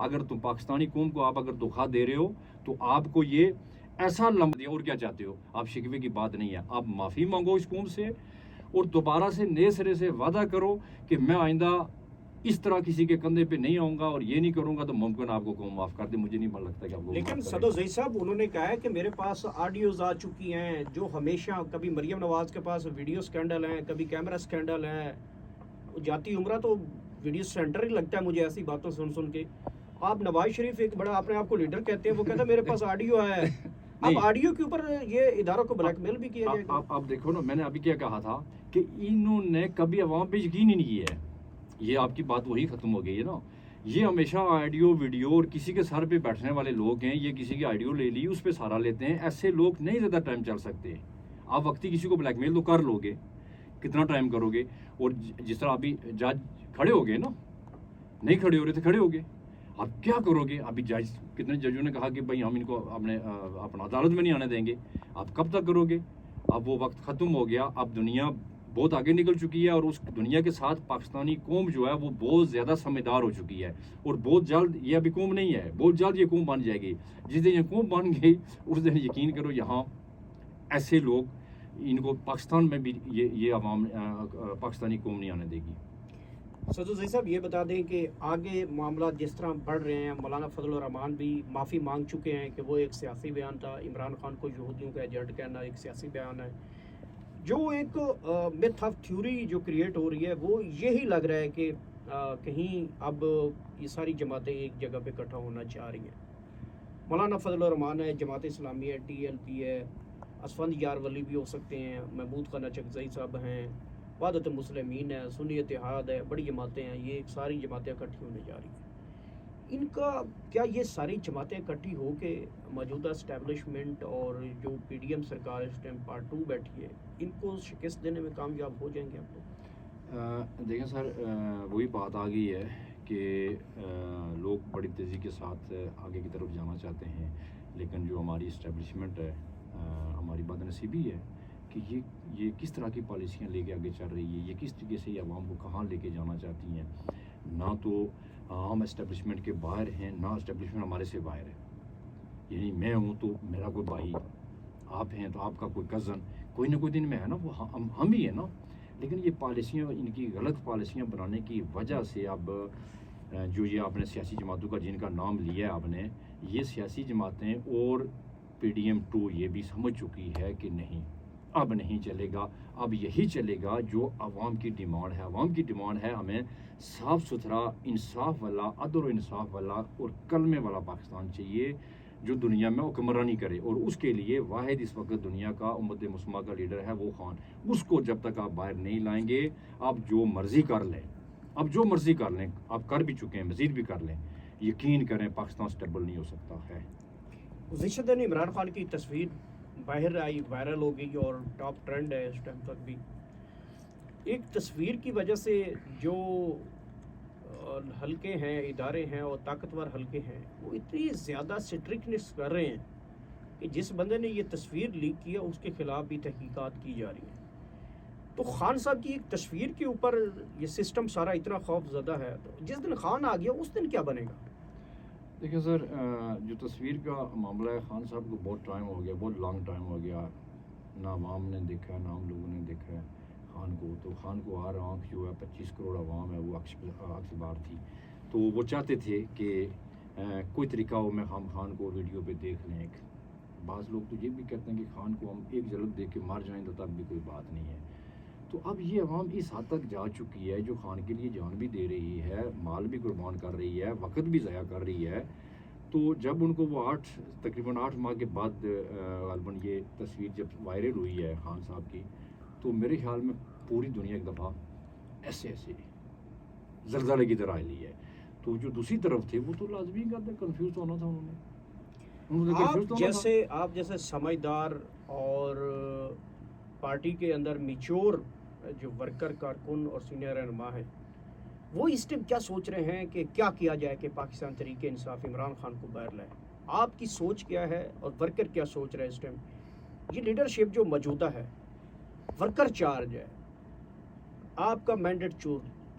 اگر تم پاکستانی قوم کو آپ اگر دھوکہ دے رہے ہو تو آپ کو یہ ایسا لمبا دیا، اور کیا چاہتے ہو آپ؟ شکوے کی بات نہیں ہے، آپ معافی مانگو اس قوم سے اور دوبارہ سے نئے سرے سے وعدہ کرو کہ میں آئندہ اس طرح کسی کے کندھے پہ نہیں آؤں گا اور یہ نہیں کروں گا، تو ممکن آپ کو قوم معاف کر دے. مجھے نہیں لگتا کہ آپ کو لیکن معاف کرے. صدر زئی صاحب انہوں نے کہا ہے کہ میرے پاس آڈیوز آ چکی ہیں جو ہمیشہ، کبھی مریم نواز کے پاس ویڈیو سکینڈل ہیں، کبھی کیمرہ سکینڈل ہیں. جاتی عمرہ تو ویڈیو سینٹر ہی لگتا ہے مجھے ایسی باتوں سن کے. آپ نواز شریف ایک بڑا اپنے آپ کو لیڈر کہتے ہیں، وہ کہتا ہے میرے پاس آڈیو ہے. اب آڈیو کے اوپر یہ اداروں کو بلیک میل بھی کیا جائے گا. آپ دیکھو نا، میں نے ابھی کیا کہا تھا کہ انہوں نے کبھی عوام پہ یقین ہی نہیں کیا ہے. یہ آپ کی بات وہی ختم ہو گئی ہے نا. یہ ہمیشہ آڈیو ویڈیو اور کسی کے سر پہ بیٹھنے والے لوگ ہیں. یہ کسی کی آڈیو لے لی اس پہ سہارا لیتے ہیں. ایسے لوگ نہیں زیادہ ٹائم چل سکتے. آپ وقتی کسی کو بلیک میل تو کر لو گے، کتنا ٹائم کرو گے؟ اور جس طرح ابھی جج کھڑے ہو گئے نا، نہیں کھڑے ہو رہے تھے، کھڑے ہو گئے. آپ کیا کرو گے؟ ابھی جج کتنے ججوں نے کہا کہ بھائی ہم ان کو اپنا عدالت میں نہیں آنے دیں گے. آپ کب تک کرو گے؟ اب وہ وقت ختم ہو گیا. اب دنیا بہت آگے نکل چکی ہے اور اس دنیا کے ساتھ پاکستانی قوم جو ہے وہ بہت زیادہ سمجھدار ہو چکی ہے. اور بہت جلد، یہ ابھی قوم نہیں ہے، بہت جلد یہ قوم بن جائے گی. جس دن یہ قوم بن گئی اس دن یقین کرو یہاں ایسے لوگ، ان کو پاکستان میں بھی یہ عوام پاکستانی قوم نہیں آنے دے گی. صدر زئی صاحب یہ بتا دیں کہ آگے معاملات جس طرح بڑھ رہے ہیں، مولانا فضل الرحمان بھی معافی مانگ چکے ہیں کہ وہ ایک سیاسی بیان تھا. عمران خان کو یہودیوں کا ایجنٹ کہنا ایک سیاسی بیان ہے. جو ایک میتھ آف تھیوری جو کریٹ ہو رہی ہے وہ یہی لگ رہا ہے کہ کہیں اب یہ ساری جماعتیں ایک جگہ پہ اکٹھا ہونا چاہ رہی ہیں. مولانا فضل الرحمان ہے، جماعت اسلامی ہے، ٹی ایل پی ہے، اسفند یار ولی بھی ہو سکتے ہیں، محمود خان چکزئی صاحب ہیں، وحدت مسلمین ہے، سنی اتحاد ہے، بڑی جماعتیں ہیں. یہ ساری جماعتیں اکٹھی ہونے جا رہی ہیں. ان کا کیا یہ ساری جماعتیں اکٹھی ہو کے موجودہ اسٹیبلشمنٹ اور جو پی ڈی ایم سرکار اس ٹائم پارٹ 2 بیٹھی ہے، ان کو شکست دینے میں کامیاب ہو جائیں گے آپ لوگ؟ دیکھیں سر، وہی بات آ گئی ہے کہ لوگ بڑی تیزی کے ساتھ آگے کی طرف جانا چاہتے ہیں، لیکن جو ہماری اسٹیبلشمنٹ ہے، ہماری بد نصیبی ہے کہ یہ کس طرح کی پالیسیاں لے کے آگے چل رہی ہے. یہ کس طریقے سے یہ عوام کو کہاں لے کے جانا چاہتی ہیں. نہ تو ہم اسٹیبلشمنٹ کے باہر ہیں، نہ اسٹیبلشمنٹ ہمارے سے باہر ہے. یعنی میں ہوں تو میرا کوئی بھائی، آپ ہیں تو آپ کا کوئی کزن، کوئی نہ کوئی دن میں ہے نا، وہ ہم ہی ہیں نا. لیکن یہ پالیسیاں، ان کی غلط پالیسیاں بنانے کی وجہ سے اب جو یہ آپ نے سیاسی جماعتوں کا جن کا نام لیا ہے آپ نے، یہ سیاسی جماعتیں اور پی ڈی ایم 2 یہ بھی سمجھ چکی ہے کہ نہیں، اب نہیں چلے گا. اب یہی چلے گا جو عوام کی ڈیمانڈ ہے. عوام کی ڈیمانڈ ہے ہمیں صاف ستھرا، انصاف والا، عدل و انصاف والا اور کلمے والا پاکستان چاہیے جو دنیا میں حکمرانی کرے. اور اس کے لیے واحد اس وقت دنیا کا امت مسلمہ کا لیڈر ہے وہ خان. اس کو جب تک آپ باہر نہیں لائیں گے، آپ جو مرضی کر لیں، اب جو مرضی کر لیں، آپ کر بھی چکے ہیں، مزید بھی کر لیں، یقین کریں پاکستان سٹیبل نہیں ہو سکتا ہے. گزشتہ دن عمران خان کی تصویر باہر آئی، وائرل ہو گئی اور ٹاپ ٹرینڈ ہے اس ٹائم تک بھی. ایک تصویر کی وجہ سے جو حلقے ہیں، ادارے ہیں اور طاقتور حلقے ہیں، وہ اتنی زیادہ سٹرکٹنس کر رہے ہیں کہ جس بندے نے یہ تصویر لیک کی ہے اس کے خلاف بھی تحقیقات کی جا رہی ہیں. تو خان صاحب کی ایک تصویر کے اوپر یہ سسٹم سارا اتنا خوف زدہ ہے، تو جس دن خان آ گیا اس دن کیا بنے گا؟ دیکھیں سر، جو تصویر کا معاملہ ہے، خان صاحب کو بہت ٹائم ہو گیا، بہت لانگ ٹائم ہو گیا. نہ عوام نے دیکھا، نہ ہم لوگوں نے دیکھا ہے خان کو. تو خان کو ہر آنکھ جو ہے 25 کروڑ عوام ہے وہ عکس بار تھی. تو وہ چاہتے تھے کہ کوئی طریقہ ہو میں خان کو ویڈیو پہ دیکھ لیں. بعض لوگ تو یہ بھی کہتے ہیں کہ خان کو ہم ایک جھلک دیکھ کے مر جائیں تو تب بھی کوئی بات نہیں ہے. تو اب یہ عوام اس حد تک جا چکی ہے جو خان کے لیے جان بھی دے رہی ہے، مال بھی قربان کر رہی ہے، وقت بھی ضائع کر رہی ہے. تو جب ان کو وہ تقریباً 8 ماہ کے بعد غالباً یہ تصویر جب وائرل ہوئی ہے خان صاحب کی، تو میرے خیال میں پوری دنیا ایک دفعہ ایسے زلزلے کی طرح لی ہے. تو جو دوسری طرف تھے وہ تو لازمی کرتے کنفیوز ہونا تھا انہوں نے. آپ جیسے سمجھدار اور پارٹی کے اندر میچور جو ورکر، کارکن اور سینئر رہنما ہیں، وہ اس ٹائم کیا سوچ رہے ہیں کہ کیا کیا جائے کہ پاکستان تحریک انصاف عمران خان کو باہر لائے؟ آپ کی سوچ کیا ہے اور ورکر کیا سوچ رہے ہیں اس ٹائم؟ یہ لیڈرشپ جو موجودہ ہے، ورکر چارج ہے، آپ کا مینڈیٹ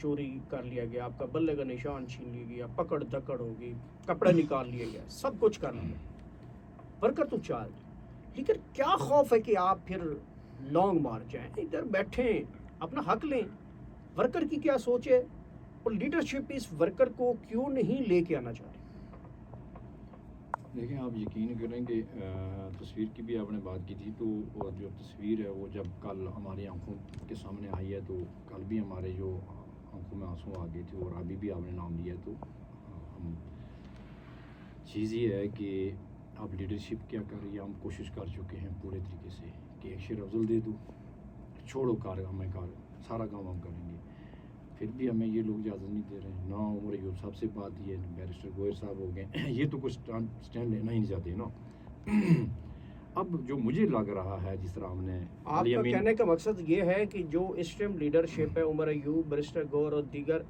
چوری کر لیا گیا، آپ کا بلے کا نشان چھین لیا گیا، پکڑ دھکڑ ہوگی، کپڑا نکال لیا گیا، سب کچھ کر لیا، ورکر تو چال، لیکن کیا خوف ہے کہ آپ پھر لانگ مار جائیں؟ ادھر بیٹھیں، اپنا حق لیں. ورکر کی کیا سوچ ہے اور لیڈرشپ اس ورکر کو کیوں نہیں لے کے آنا چاہتے؟ دیکھیں آپ یقین کریں کہ تصویر کی بھی آپ نے بات کی تھی، تو جو تصویر ہے وہ جب کل ہماری آنکھوں کے سامنے آئی ہے تو کل بھی ہمارے جو آنکھوں میں آنسو آ گئے تھے، اور ابھی بھی آپ نے نام لیا. تو ہم چیز یہ ہے کہ اب لیڈرشپ کیا کر رہی ہے. ہم کوشش کر چکے ہیں پورے طریقے سے کہ ایک شیر افضل دے دو، چھوڑو کار ہمیں کار سارا کام ہم کریں گے. پھر بھی ہمیں یہ لوگ اجازت نہیں دے رہے ہیں. نا عمر ایوب صاحب سے بات یہ بیرسٹر گوہر صاحب ہو گئے، یہ تو کچھ سٹینڈ لینا ہی نہیں چاہتے نا. اب جو مجھے لگ رہا ہے جس طرح ہم نے آپ کا کہنے کا مقصد یہ ہے کہ جو اس ٹائم لیڈرشپ ہے، عمر ایوب، بیرسٹر گوہر اور دیگر،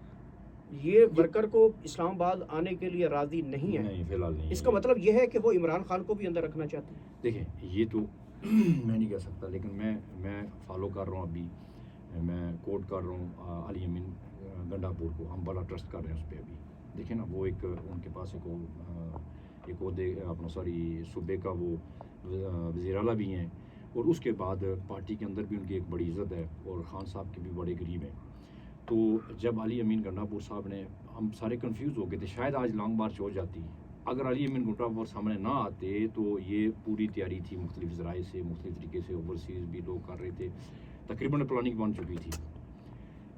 یہ ورکر کو اسلام آباد آنے کے لیے راضی نہیں ہے؟ نہیں، فی الحال نہیں. اس کا مطلب یہ ہے کہ وہ عمران خان کو بھی اندر رکھنا چاہتے ہیں؟ دیکھیں یہ تو میں نہیں کہہ سکتا، لیکن میں فالو کر رہا ہوں. ابھی میں کوٹ کر رہا ہوں علی امین گنڈا پور کو، ہم بڑا ٹرسٹ کر رہے ہیں اس پہ. ابھی دیکھیں نا، وہ ایک ان کے پاس ایک عہدے اپنا صوبے کا وہ وزیر اعلیٰ بھی ہیں، اور اس کے بعد پارٹی کے اندر بھی ان کی ایک بڑی عزت ہے، اور خان صاحب کے بھی بڑے قریب ہیں. تو جب علی امین گنڈا پور صاحب نے، ہم سارے کنفیوز ہو گئے تھے، شاید آج لانگ مارچ ہو جاتی. اگر علی امین گنڈا پور سامنے نہ آتے تو یہ پوری تیاری تھی، مختلف ذرائع سے مختلف طریقے سے اوورسیز بھی لوگ کر رہے تھے، تقریباً پلاننگ بن چکی تھی.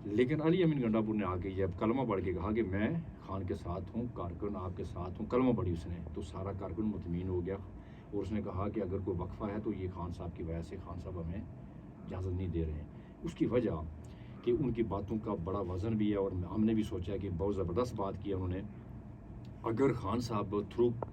لیکن علی امین گنڈا پور نے آ کے جب کلمہ پڑھ کے کہا کہ میں خان کے ساتھ ہوں، کارکن آپ کے ساتھ ہوں، کلمہ پڑھی اس نے، تو سارا کارکن مطمئن ہو گیا. اور اس نے کہا کہ اگر کوئی وقفہ ہے تو یہ خان صاحب کی وجہ سے، خان صاحب ہمیں اجازت نہیں دے رہے ہیں. اس کی وجہ کہ ان کی باتوں کا بڑا وزن بھی ہے، اور ہم نے بھی سوچا کہ بہت زبردست بات کی انہوں نے. اگر خان صاحب تھرو